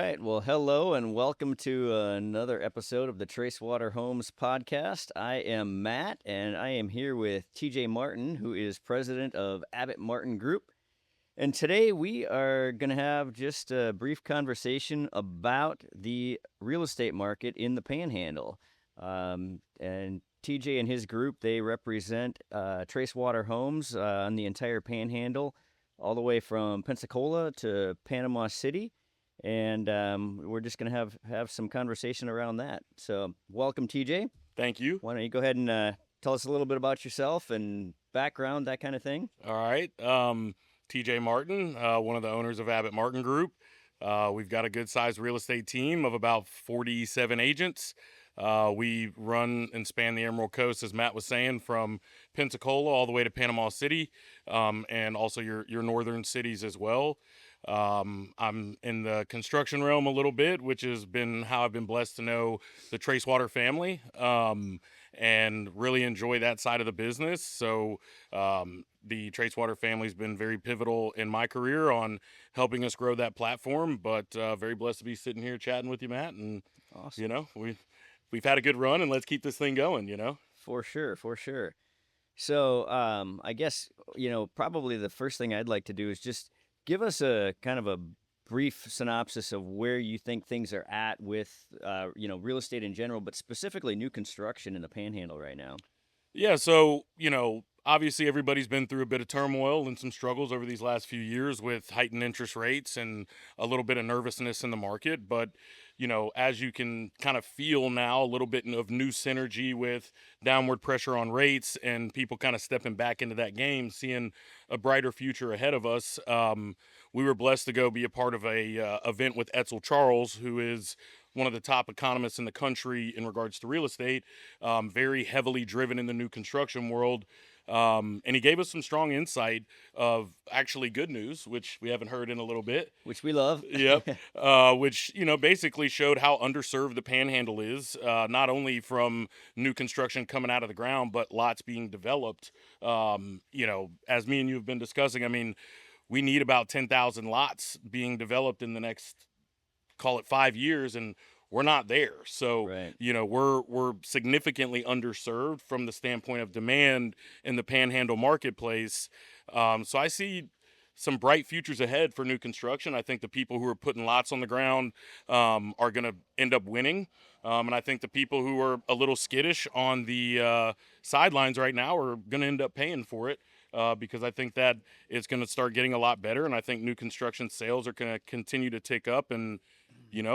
right. Well, hello and welcome to another episode of the Tracewater Homes podcast. I am Matt and I am here with TJ Martin, who is president of Abbott Martin Group. And today we are going to have just a brief conversation about the real estate market in the Panhandle. And TJ and his group, they represent Tracewater Homes on the entire Panhandle, all the way from Pensacola to Panama City. And we're just going to have some conversation around that. So, welcome, TJ. Thank you. Why don't you go ahead and tell us a little bit about yourself and background, that kind of thing? All right. TJ Martin, one of the owners of Abbott Martin Group. We've got a good sized real estate team of about 47 agents. We run and span the Emerald Coast, as Matt was saying, from Pensacola all the way to Panama City, and also your northern cities as well. I'm in the construction realm a little bit, which has been how I've been blessed to know the Tracewater family, and really enjoy that side of the business. So the Tracewater family's been very pivotal in my career on helping us grow that platform. But very blessed to be sitting here chatting with you, Matt. And Awesome. we've had a good run, and let's keep this thing going. For sure, for sure. So, I guess, probably the first thing I'd like to do is just give us a kind of a brief synopsis of where you think things are at with, real estate in general, but specifically new construction in the Panhandle right now. Yeah, so, obviously everybody's been through a bit of turmoil and some struggles over these last few years with heightened interest rates and a little bit of nervousness in the market. But, as you can kind of feel now, a little bit of new synergy with downward pressure on rates and people kind of stepping back into that game, seeing a brighter future ahead of us. We were blessed to go be a part of a event with Zel Charles, who is one of the top economists in the country in regards to real estate, very heavily driven in the new construction world. And he gave us some strong insight of actually good news, which we haven't heard in a little bit. Which we love. Yep. Which, basically showed how underserved the Panhandle is, not only from new construction coming out of the ground, but lots being developed. As me and you have been discussing, I mean, we need about 10,000 lots being developed in the next, call it 5 years, and we're not there. So, Right. we're significantly underserved from the standpoint of demand in the Panhandle marketplace. So I see some bright futures ahead for new construction. I think the people who are putting lots on the ground are going to end up winning. And I think the people who are a little skittish on the sidelines right now are going to end up paying for it. Because I think that it's going to start getting a lot better. And I think new construction sales are going to continue to tick up. And,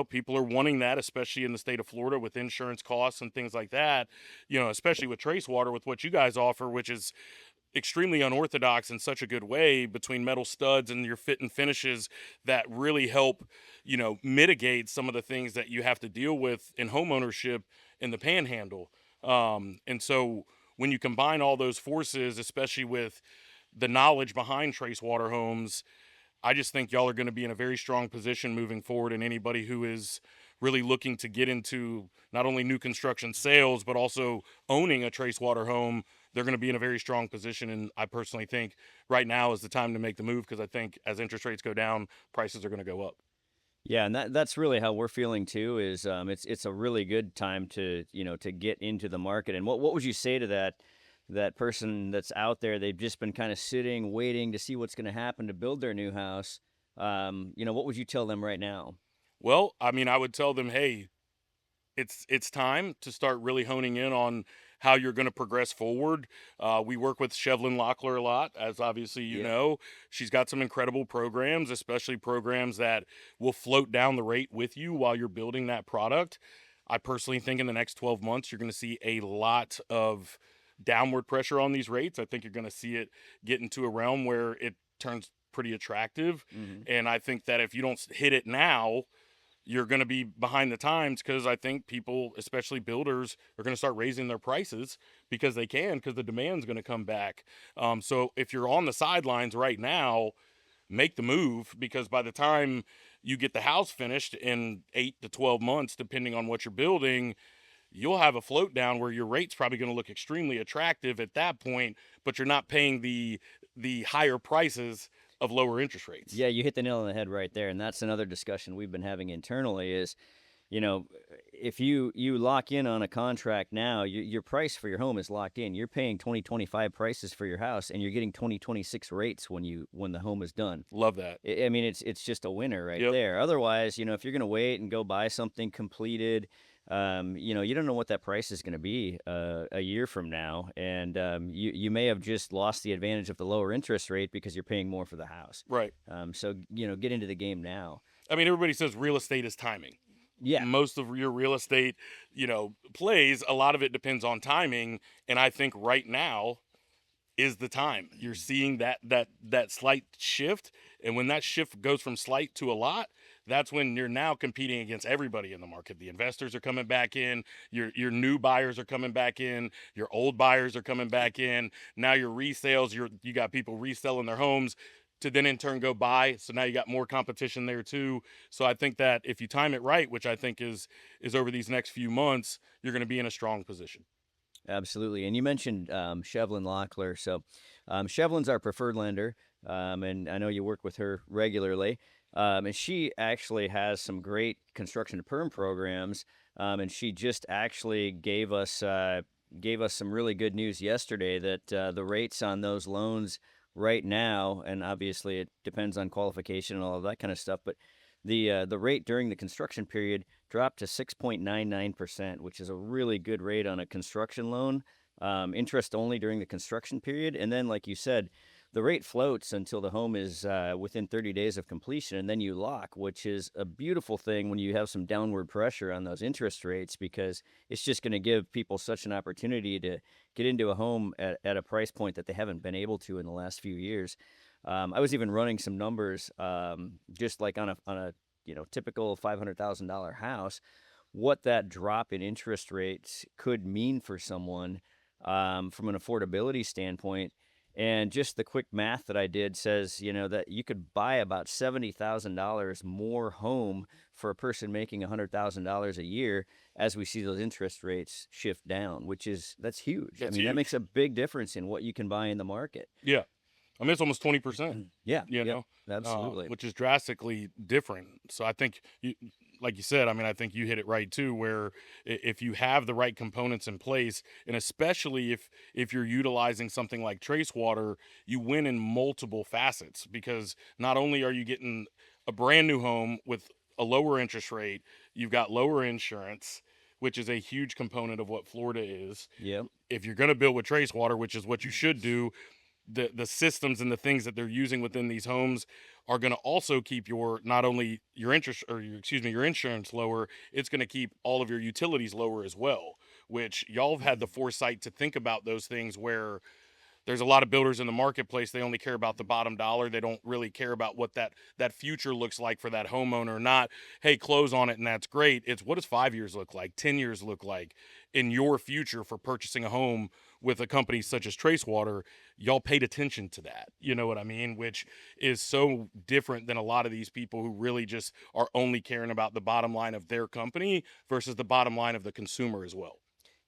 people are wanting that, especially in the state of Florida with insurance costs and things like that, especially with Tracewater, with what you guys offer, which is extremely unorthodox in such a good way between metal studs and your fit and finishes that really help, mitigate some of the things that you have to deal with in homeownership in the Panhandle. And so when you combine all those forces, especially with the knowledge behind Tracewater Homes, I just think y'all are going to be in a very strong position moving forward. And anybody who is really looking to get into not only new construction sales, but also owning a Tracewater home, they're going to be in a very strong position. And I personally think right now is the time to make the move, because I think as interest rates go down, prices are going to go up. Yeah, and that's really how we're feeling too. Is it's a really good time to to get into the market. And what would you say to that person that's out there? They've just been kind of sitting, waiting to see what's going to happen to build their new house. What would you tell them right now? Well, I mean, I would tell them, hey, it's time to start really honing in on how you're going to progress forward. We work with Shevlin Locklear a lot, as obviously you Yeah. know. She's got some incredible programs, especially programs that will float down the rate with you while you're building that product. I personally think in the next 12 months, you're going to see a lot of downward pressure on these rates. I think you're going to see it get into a realm where it turns pretty attractive. Hmm. And I think that if you don't hit it now, you're going to be behind the times, because I think people, especially builders, are going to start raising their prices because they can, because the demand's going to come back. So if you're on the sidelines right now, make the move, because by the time you get the house finished in 8 to 12 months, depending on what you're building, you'll have a float down where your rate's probably going to look extremely attractive at that point, but you're not paying the higher prices of lower interest rates. Yeah, you hit the nail on the head right there, and that's another discussion we've been having internally is, you know, if you lock in on a contract now, your price for your home is locked in. You're paying 2025 prices for your house, and you're getting 2026 rates when the home is done. Love that. I mean, it's just a winner right Yep. there. Otherwise, if you're going to wait and go buy something completed, you don't know what that price is going to be a year from now, and you may have just lost the advantage of the lower interest rate because you're paying more for the house. Right. So get into the game now. I mean, everybody says real estate is timing. Yeah. Most of your real estate, plays, a lot of it depends on timing. And I think right now is the time. You're seeing that slight shift. And when that shift goes from slight to a lot, that's when you're now competing against everybody in the market. The investors are coming back in, your new buyers are coming back in, your old buyers are coming back in. Now your resales, you got people reselling their homes to then in turn go buy. So now you got more competition there too. So I think that if you time it right, which I think is over these next few months, you're going to be in a strong position. Absolutely. And you mentioned Shevlin Locklear. So Shevlin's our preferred lender, and I know you work with her regularly. And she actually has some great construction to perm programs, and she just actually gave us some really good news yesterday that the rates on those loans right now, and obviously it depends on qualification and all of that kind of stuff, but the rate during the construction period dropped to 6.99%, which is a really good rate on a construction loan, interest only during the construction period. And then, like you said, the rate floats until the home is within 30 days of completion, and then you lock, which is a beautiful thing when you have some downward pressure on those interest rates, because it's just going to give people such an opportunity to get into a home at a price point that they haven't been able to in the last few years. I was even running some numbers, just like on a typical $500,000 house, what that drop in interest rates could mean for someone from an affordability standpoint. And just the quick math that I did says, that you could buy about $70,000 more home for a person making $100,000 a year as we see those interest rates shift down, that's huge. That's I mean, that huge. makes a big difference in what you can buy in the market. Yeah. I mean, it's almost 20%. Yeah, Absolutely. absolutely. Which is drastically different. So I think, like you said, I mean, I think you hit it right too, where if you have the right components in place, and especially if you're utilizing something like trace water, you win in multiple facets, because not only are you getting a brand new home with a lower interest rate, you've got lower insurance, which is a huge component of what Florida is. Yep. If you're going to build with trace water, which is what you should do, the systems and the things that they're using within these homes are going to also keep not only your your insurance lower, it's going to keep all of your utilities lower as well, which y'all have had the foresight to think about those things, where there's a lot of builders in the marketplace, they only care about the bottom dollar. They don't really care about what that future looks like for that homeowner. Not, hey, close on it and that's great. It's, what does 5 years look like, 10 years look like in your future for purchasing a home with a company such as Tracewater. Y'all paid attention to that, you know what I mean? Which is so different than a lot of these people who really just are only caring about the bottom line of their company versus the bottom line of the consumer as well.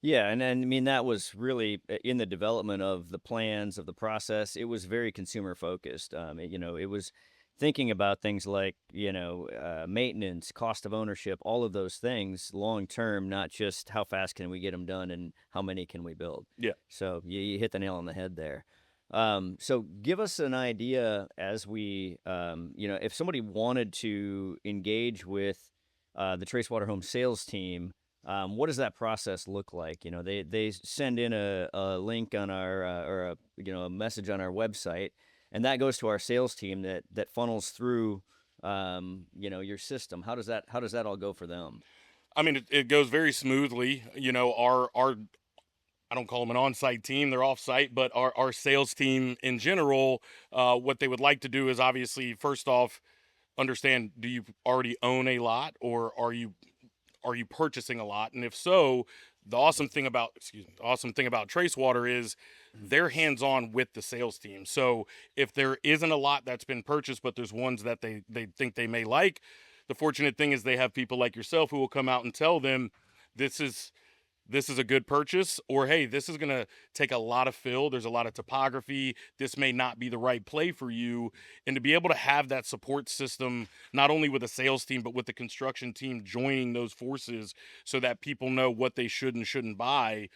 Yeah, and I mean that was really in the development of the plans of the process. It was very consumer focused. It was thinking about things like maintenance, cost of ownership, all of those things long term, not just how fast can we get them done and how many can we build. Yeah. So you hit the nail on the head there. So give us an idea as we, if somebody wanted to engage with the Tracewater Home sales team. What does that process look like? They send in a link on our or a message on our website, and that goes to our sales team that funnels through your system. How does that all go for them? I mean, it goes very smoothly. Our I don't call them an on-site team; they're off-site. But our sales team in general, what they would like to do is obviously, first off, understand: do you already own a lot, or are you purchasing a lot? And if so, the awesome thing about Tracewater is they're hands-on with the sales team. So if there isn't a lot that's been purchased, but there's ones that they think they may like, the fortunate thing is they have people like yourself who will come out and tell them, this is this is a good purchase, or hey, this is going to take a lot of fill. There's a lot of topography. This may not be the right play for you. And to be able to have that support system, not only with a sales team, but with the construction team joining those forces so that people know what they should and shouldn't buy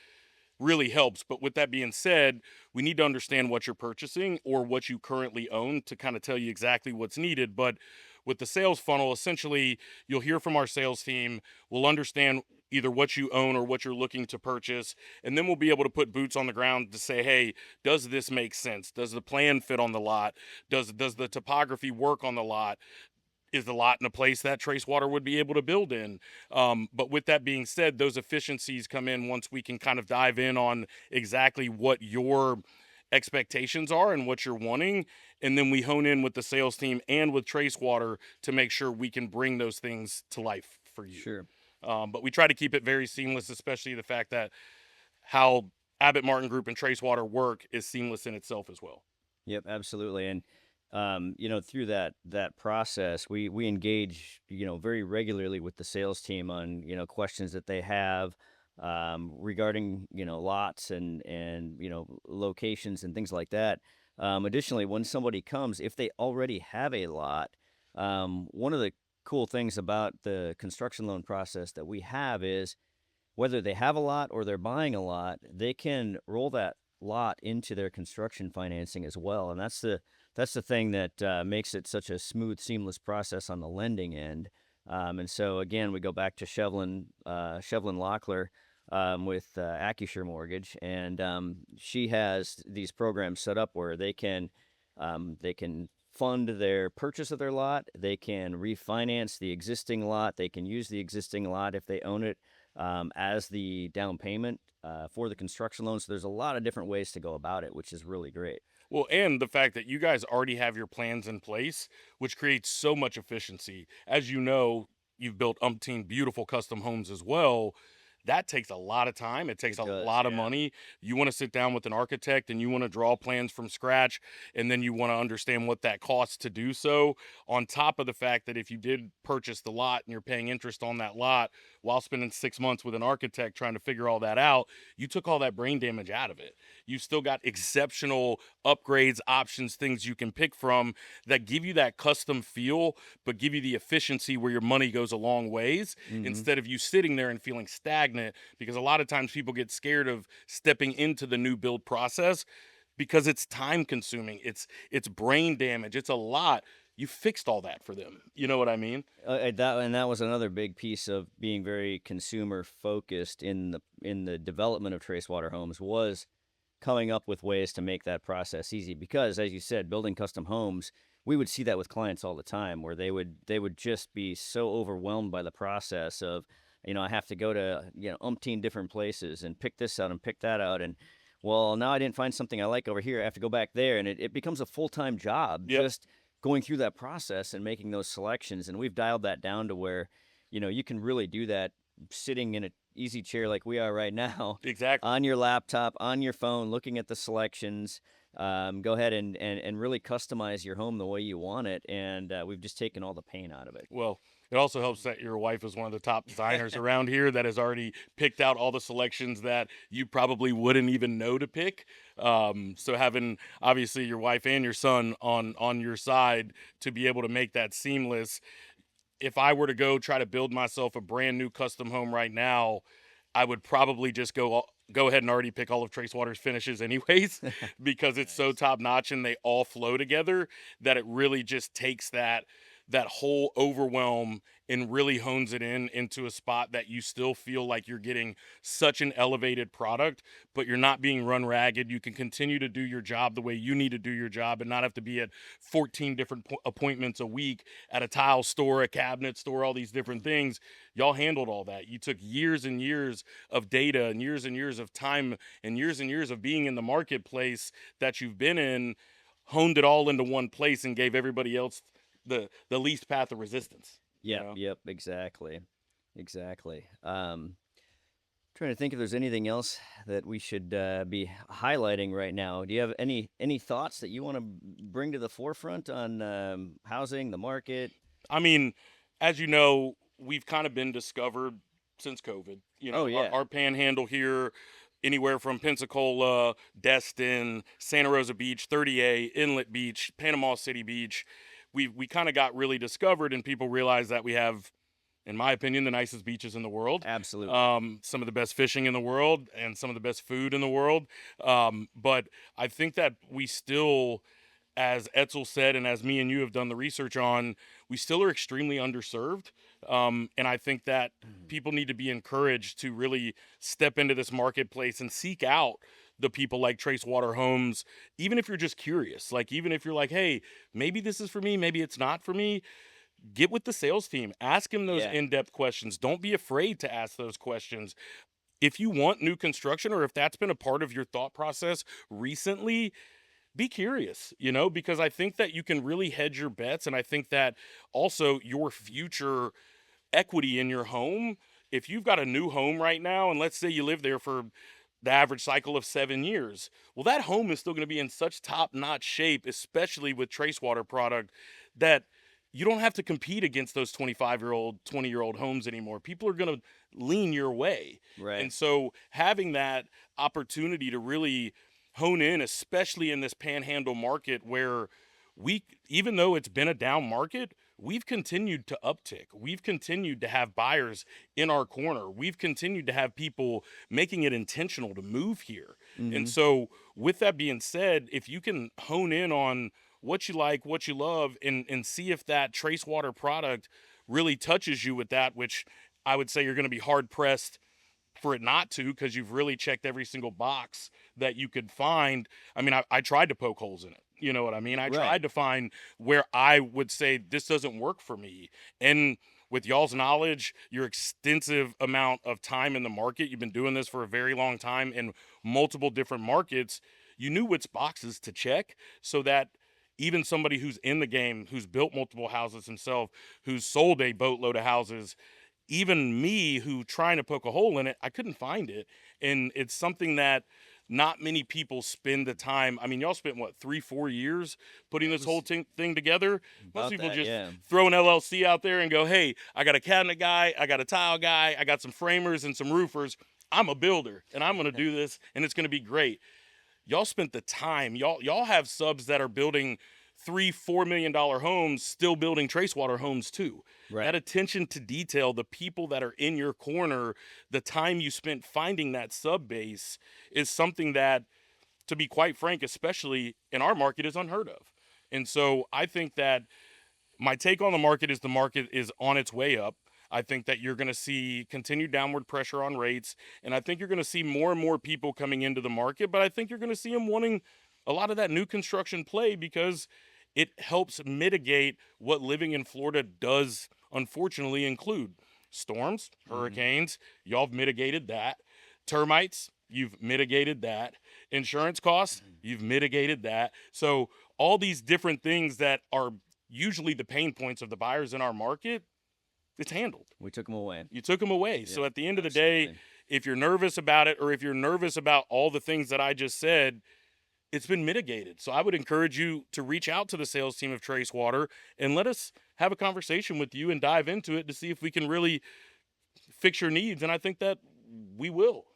really helps. But with that being said, we need to understand what you're purchasing or what you currently own to kind of tell you exactly what's needed. But with the sales funnel, essentially, you'll hear from our sales team. We'll understand either what you own or what you're looking to purchase. And then we'll be able to put boots on the ground to say, hey, does this make sense? Does the plan fit on the lot? Does the topography work on the lot? Is the lot in a place that Tracewater would be able to build in? But with that being said, those efficiencies come in once we can kind of dive in on exactly what your expectations are and what you're wanting. And then we hone in with the sales team and with Tracewater to make sure we can bring those things to life for you. Sure. But we try to keep it very seamless, especially the fact that how Abbott Martin Group and Tracewater work is seamless in itself as well. Yep, absolutely. And through that process, we engage, very regularly with the sales team on, questions that they have regarding, lots and locations and things like that. Additionally, when somebody comes, if they already have a lot, one of the cool things about the construction loan process that we have is whether they have a lot or they're buying a lot, they can roll that lot into their construction financing as well. And that's the thing that makes it such a smooth, seamless process on the lending end. And so again, we go back to Shevlin Locklear with Accusure Mortgage, and she has these programs set up where they can fund their purchase of their lot, they can refinance the existing lot, they can use the existing lot if they own it as the down payment for the construction loan. So there's a lot of different ways to go about it, which is really great. Well, and the fact that you guys already have your plans in place, which creates so much efficiency. As you know, you've built umpteen beautiful custom homes as well. That takes a lot of time. It takes It a does, lot of yeah. money. You want to sit down with an architect and you want to draw plans from scratch, and then you want to understand what that costs to do so. On top of the fact that if you did purchase the lot and you're paying interest on that lot while spending 6 months with an architect trying to figure all that out, you took all that brain damage out of it. You've still got exceptional upgrades, options, things you can pick from that give you that custom feel, but give you the efficiency where your money goes a long ways Hmm. instead of you sitting there and feeling stagnant. Because a lot of times people get scared of stepping into the new build process because it's time consuming, it's brain damage, it's a lot. You fixed all that for them. You know what I mean? That was another big piece of being very consumer focused in the development of Tracewater Homes was coming up with ways to make that process easy. Because as you said, building custom homes, we would see that with clients all the time, where they would just be so overwhelmed by the process of, I have to go to umpteen different places and pick this out and pick that out, and well, now I didn't find something I like over here. I have to go back there, and it becomes a full-time job Yep. just going through that process and making those selections. And we've dialed that down to where you can really do that sitting in an easy chair like we are right now, Exactly. on your laptop, on your phone, looking at the selections. Go ahead and really customize your home the way you want it, and we've just taken all the pain out of it. Well, it also helps that your wife is one of the top designers around here that has already picked out all the selections that you probably wouldn't even know to pick. So having obviously your wife and your son on your side to be able to make that seamless. If I were to go try to build myself a brand new custom home right now, I would probably just go ahead and already pick all of Tracewater's finishes anyways, because it's so Nice. top notch and they all flow together that it really just takes that whole overwhelm and really hones it into a spot that you still feel like you're getting such an elevated product, but you're not being run ragged. You can continue to do your job the way you need to do your job and not have to be at 14 different appointments a week at a tile store, a cabinet store, all these different things. Y'all handled all that. You took years and years of data and years of time and years of being in the marketplace that you've been in, honed it all into one place and gave everybody else the least path of resistance, you Yep, know? yep, exactly, exactly. Trying to think if there's anything else that we should be highlighting right now. Do you have any thoughts that you want to bring to the forefront on housing, the market? I mean, as you know, we've kind of been discovered since COVID. You Oh know, yeah. our panhandle here, anywhere from Pensacola, Destin, Santa Rosa Beach, 30A, Inlet Beach, Panama City Beach. We kind of got really discovered, and people realized that we have, in my opinion, the nicest beaches in the world. Absolutely. Some of the best fishing in the world, and some of the best food in the world. But I think that we still, as Etzel said, and as me and you have done the research on, we still are extremely underserved. And I think that people need to be encouraged to really step into this marketplace and seek out the people like Tracewater Homes, even if you're just curious. Like, even if you're like, hey, maybe this is for me, maybe it's not for me, get with the sales team. Ask him those Yeah. in-depth questions. Don't be afraid to ask those questions. If you want new construction, or if that's been a part of your thought process recently, be curious, because I think that you can really hedge your bets. And I think that also your future equity in your home, if you've got a new home right now, and let's say you live there for the average cycle of 7 years, well, that home is still going to be in such top-notch shape, especially with Tracewater product, that you don't have to compete against those 25-year-old, 20-year-old homes anymore. People are going to lean your way. Right. And so having that opportunity to really hone in, especially in this panhandle market where even though it's been a down market, we've continued to uptick. We've continued to have buyers in our corner. We've continued to have people making it intentional to move here. And Hmm. so with that being said, if you can hone in on what you like, what you love, and see if that Tracewater product really touches you with that, which I would say you're going to be hard pressed for it not to, because you've really checked every single box that you could find. I mean, I tried to poke holes in it. You know what I mean? I Right. tried to find where I would say this doesn't work for me. And with y'all's knowledge, your extensive amount of time in the market, you've been doing this for a very long time in multiple different markets, you knew which boxes to check, so that even somebody who's in the game, who's built multiple houses himself, who's sold a boatload of houses, even me who trying to poke a hole in it, I couldn't find it. And it's something that not many people spend the time. I mean, y'all spent what, 3-4 years putting It this whole was thing together? Most about people that. just Yeah. throw an LLC out there and go, hey, I got a cabinet guy, I got a tile guy, I got some framers and some roofers. I'm a builder and I'm going to do this and it's going to be great. Y'all spent the time. Y'all have subs that are building $3-4 million homes, still building Tracewater homes too. Right. That attention to detail, the people that are in your corner, the time you spent finding that sub base is something that, to be quite frank, especially in our market, is unheard of. And so I think that my take on the market is on its way up. I think that you're going to see continued downward pressure on rates, and I think you're going to see more and more people coming into the market, but I think you're going to see them wanting a lot of that new construction play, because it helps mitigate what living in Florida does unfortunately include: storms, Hmm. hurricanes. Y'all have mitigated that. Termites, you've mitigated that. Insurance costs, you've mitigated that. So all these different things that are usually the pain points of the buyers in our market, it's handled. We took them away. You took them away. Yep. So at the end of the day, Absolutely. if you're nervous about it, or if you're nervous about all the things that I just said, it's been mitigated. So I would encourage you to reach out to the sales team of Tracewater and let us have a conversation with you and dive into it to see if we can really fix your needs. And I think that we will.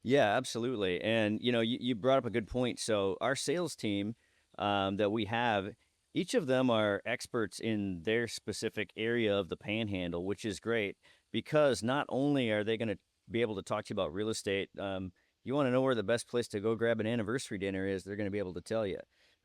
Yeah, absolutely. And you brought up a good point. So our sales team that we have, each of them are experts in their specific area of the Panhandle, which is great because not only are they going to be able to talk to you about real estate, you want to know where the best place to go grab an anniversary dinner is, they're going to be able to tell you.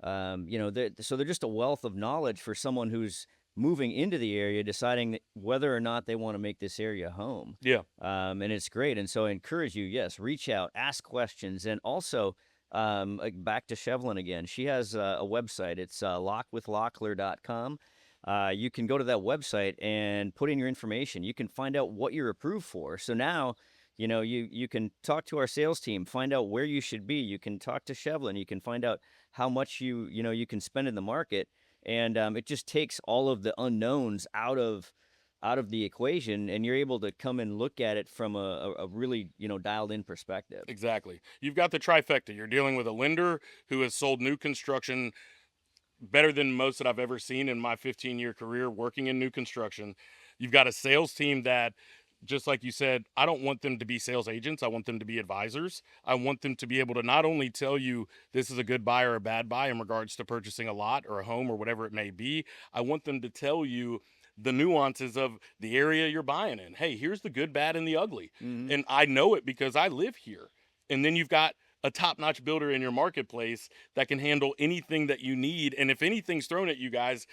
So they're just a wealth of knowledge for someone who's moving into the area, deciding whether or not they want to make this area home. Yeah. And it's great. And so I encourage you, yes, reach out, ask questions, and also back to Shevlin again. She has a website. It's lockwithlockler.com. You can go to that website and put in your information. You can find out what you're approved for. So now, you can talk to our sales team, find out where you should be. You can talk to Shevlin. You can find out how much you can spend in the market, and it just takes all of the unknowns out of the equation, and you're able to come and look at it from a really dialed in perspective. Exactly. You've got the trifecta. You're dealing with a lender who has sold new construction better than most that I've ever seen in my 15-year career working in new construction. You've got a sales team that just like you said, I don't want them to be sales agents. I want them to be advisors. I want them to be able to not only tell you this is a good buy or a bad buy in regards to purchasing a lot or a home or whatever it may be. I want them to tell you the nuances of the area you're buying in. Hey, here's the good, bad, and the ugly. Mm-hmm. And I know it because I live here. And then you've got a top-notch builder in your marketplace that can handle anything that you need. And if anything's thrown at you guys,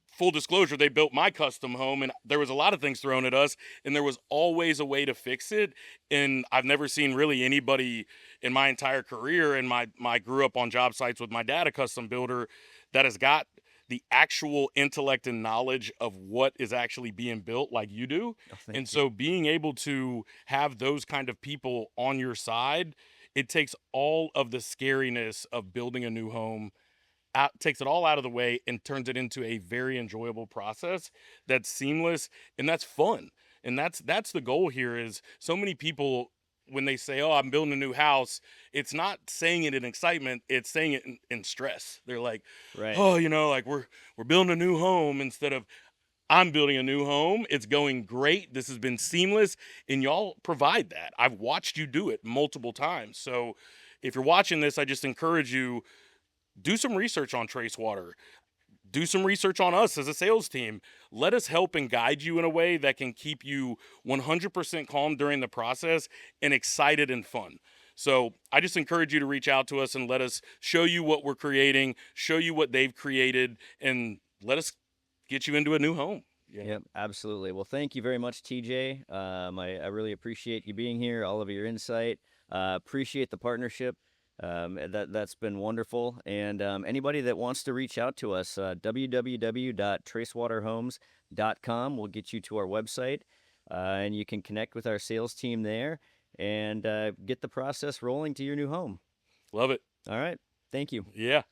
full disclosure, they built my custom home and there was a lot of things thrown at us and there was always a way to fix it. And I've never seen really anybody in my entire career, and my grew up on job sites with my dad, a custom builder, that has got the actual intellect and knowledge of what is actually being built like you do. Oh, thank And you. so being able to have those kind of people on your side, it takes all of the scariness of building a new home out, takes it all out of the way and turns it into a very enjoyable process that's seamless and that's fun. And that's the goal here. Is so many people, when they say, oh, I'm building a new house, it's not saying it in excitement, it's saying it in stress. They're like, Right. oh, like we're building a new home, instead of I'm building a new home. It's going great. This has been seamless. And y'all provide that. I've watched you do it multiple times. So if you're watching this, I just encourage you, do some research on Tracewater. Do some research on us as a sales team. Let us help and guide you in a way that can keep you 100% calm during the process and excited and fun. So I just encourage you to reach out to us and let us show you what we're creating, show you what they've created, and let us get you into a new home. Yep, absolutely. Well, thank you very much, TJ. I really appreciate you being here, all of your insight. Appreciate the partnership. That's been wonderful. And anybody that wants to reach out to us, www.tracewaterhomes.com will get you to our website, and you can connect with our sales team there and get the process rolling to your new home. Love it. All right. Thank you. Yeah.